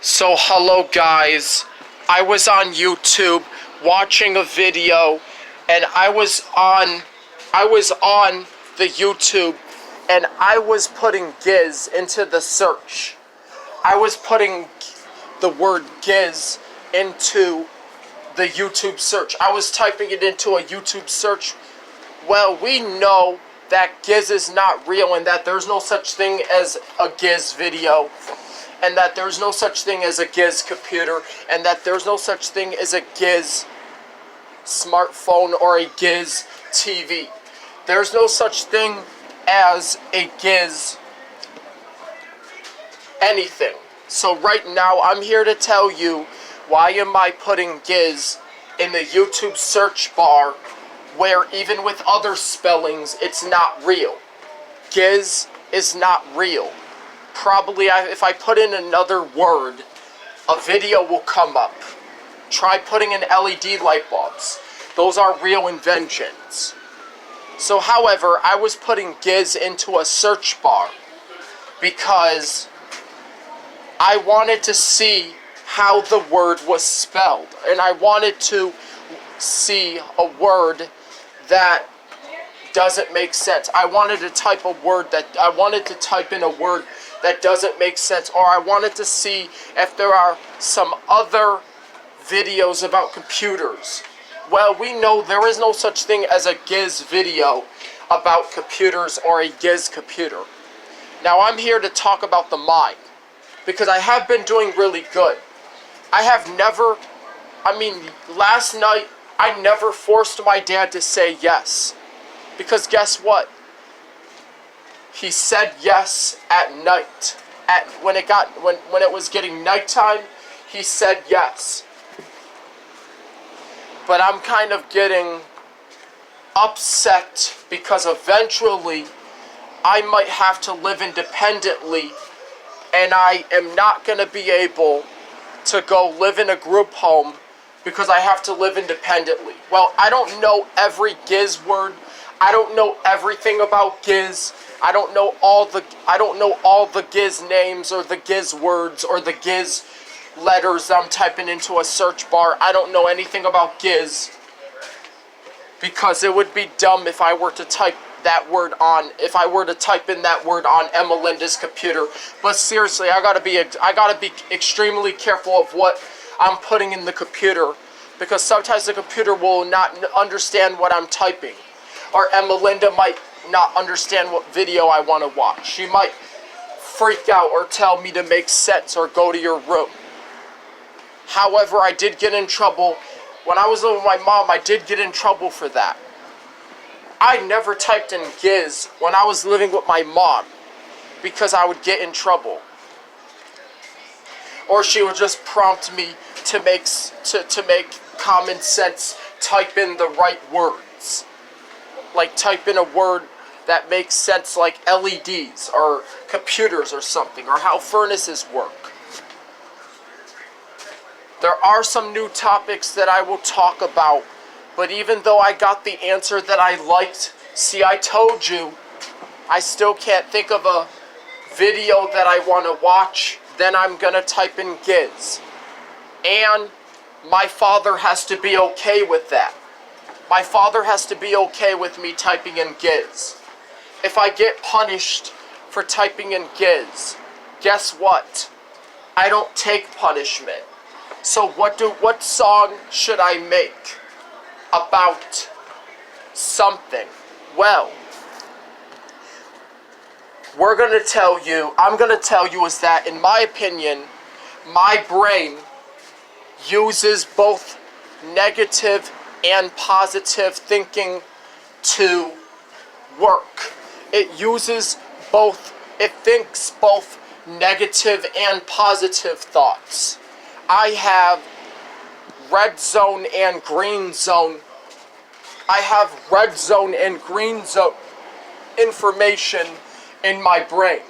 So hello guys, I was on YouTube watching a video and I was on the YouTube and I was putting Giz into the search. I was putting the word Giz into the YouTube search. I was typing it into a YouTube search. Well, we know that Giz is not real and that there's no such thing as a Giz video. And that there's no such thing as a Giz computer, and that there's no such thing as a Giz smartphone or a Giz TV. There's no such thing as a Giz anything. So right now, I'm here to tell you why am I putting Giz in the YouTube search bar, where even with other spellings, it's not real. Giz is not real. Probably, if I put in another word, a video will come up. Try putting in LED light bulbs. Those are real inventions. So, however, I was putting Giz into a search bar because I wanted to see how the word was spelled. And I wanted to see a word that doesn't make sense. I wanted to type in a word that doesn't make sense, or I wanted to see if there are some other videos about computers. Well, we know there is no such thing as a Giz video about computers or a Giz computer. Now I'm here to talk about the mind, because I have been doing really good. Last night I never forced my dad to say yes. Because guess what? He said yes at night. When it was getting nighttime, he said yes. But I'm kind of getting upset because eventually I might have to live independently, and I am not going to be able to go live in a group home because I have to live independently. Well, I don't know every Giz word. I don't know everything about Giz. I don't know all the Giz names or the Giz words or the Giz letters that I'm typing into a search bar. I don't know anything about Giz, because it would be dumb if I were to type in that word on Emma Linda's computer. But seriously, I gotta be extremely careful of what I'm putting in the computer, because sometimes the computer will not understand what I'm typing. Or Emma Linda might not understand what video I want to watch. She might freak out or tell me to make sense or go to your room. However, I did get in trouble. When I was living with my mom, I did get in trouble for that. I never typed in Giz when I was living with my mom because I would get in trouble. Or she would just prompt me to make common sense, type in the right words. Like type in a word that makes sense, like LEDs or computers or something, or how furnaces work. There are some new topics that I will talk about, but even though I got the answer that I liked, see, I told you, I still can't think of a video that I want to watch. Then I'm gonna type in Giz. And my father has to be okay with that. My father has to be okay with me typing in Giz. If I get punished for typing in Giz, guess what? I don't take punishment. So what song should I make about something? Well, I'm gonna tell you is that, in my opinion, my brain uses both negative and positive thinking to work. It thinks both negative and positive thoughts. I have red zone and green zone. I have red zone and green zone information in my brain.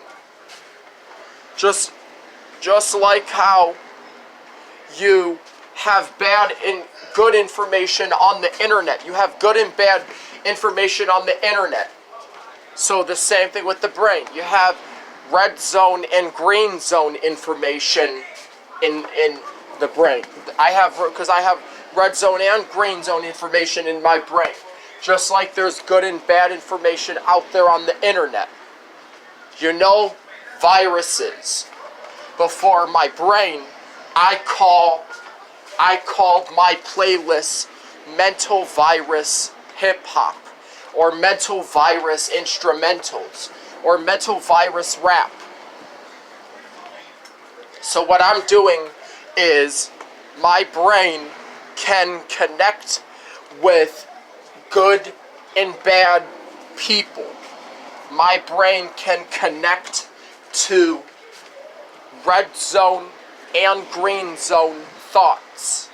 Just like how you have bad and good information on the internet. You have good and bad information on the internet. So the same thing with the brain. You have red zone and green zone information in the brain. Because I have red zone and green zone information in my brain. Just like there's good and bad information out there on the internet. You know, viruses. Before my brain, I called my playlist mental virus hip hop, or mental virus instrumentals, or mental virus rap. So what I'm doing is my brain can connect with good and bad people. My brain can connect to red zone and green zone thoughts.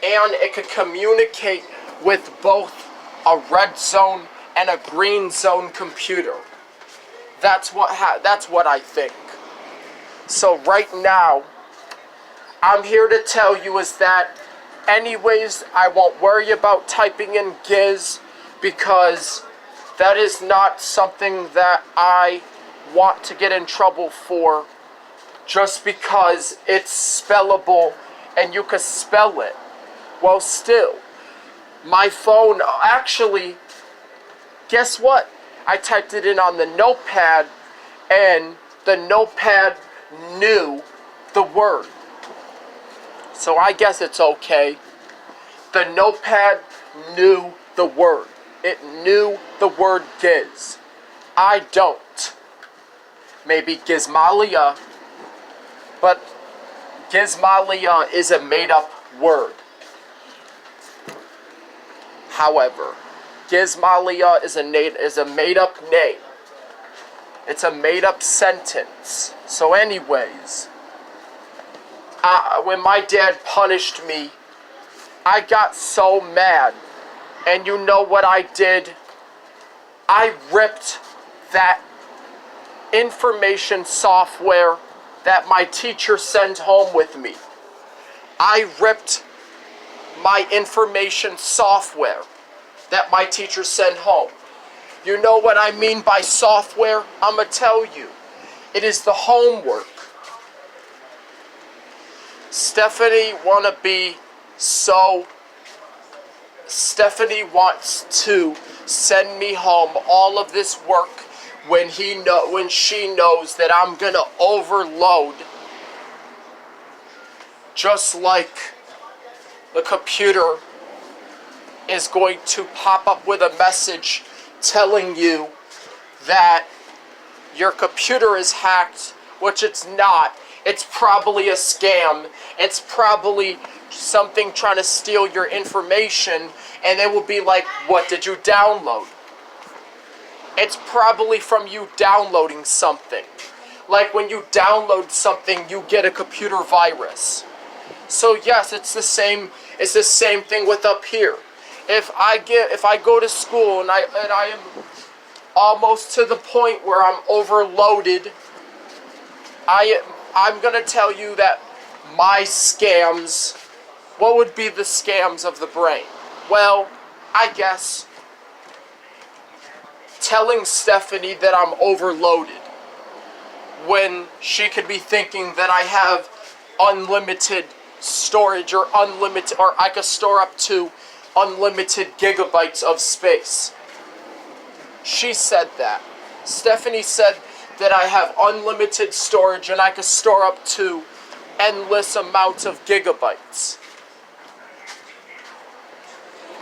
And it could communicate with both a red zone and a green zone computer. That's what I think. So right now, I'm here to tell you is that anyways, I won't worry about typing in Giz, because that is not something that I want to get in trouble for, just because it's spellable and you can spell it. Well, still, my phone, actually, guess what? I typed it in on the notepad, and the notepad knew the word. So I guess it's okay. The notepad knew the word. It knew the word Giz. I don't. Maybe Gizmalia, but Gizmalia is a made-up word. However, Gizmalia is a made-up name. It's a made-up sentence. So anyways, when my dad punished me, I got so mad. And you know what I did? I ripped that information software that my teacher sent home with me. I ripped my information software that my teacher sent home. You know what I mean by software? I'm going to tell you. It is the homework. Stephanie wants to send me home all of this work when she knows that I'm going to overload, just like the computer is going to pop up with a message telling you that your computer is hacked, which it's not. It's probably a scam. It's probably something trying to steal your information, and it will be like, what did you download? It's probably from you downloading something. Like when you download something, you get a computer virus. So yes, it's the same thing with up here. If I go to school and I am almost to the point where I'm overloaded, I'm gonna tell you that my scams, what would be the scams of the brain? Well, I guess telling Stephanie that I'm overloaded when she could be thinking that I have unlimited storage, or I could store up to unlimited gigabytes of space. She said that. Stephanie said that I have unlimited storage and I could store up to endless amounts of gigabytes.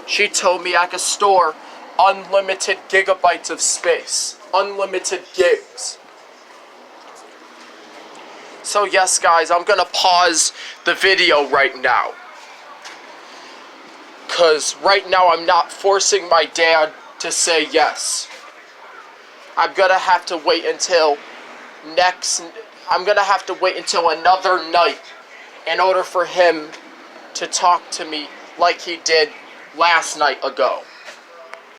She told me I could store unlimited gigabytes of space. Unlimited gigs. So yes, guys, I'm gonna pause the video right now. Because right now I'm not forcing my dad to say yes. I'm gonna have to wait until another night in order for him to talk to me like he did last night ago.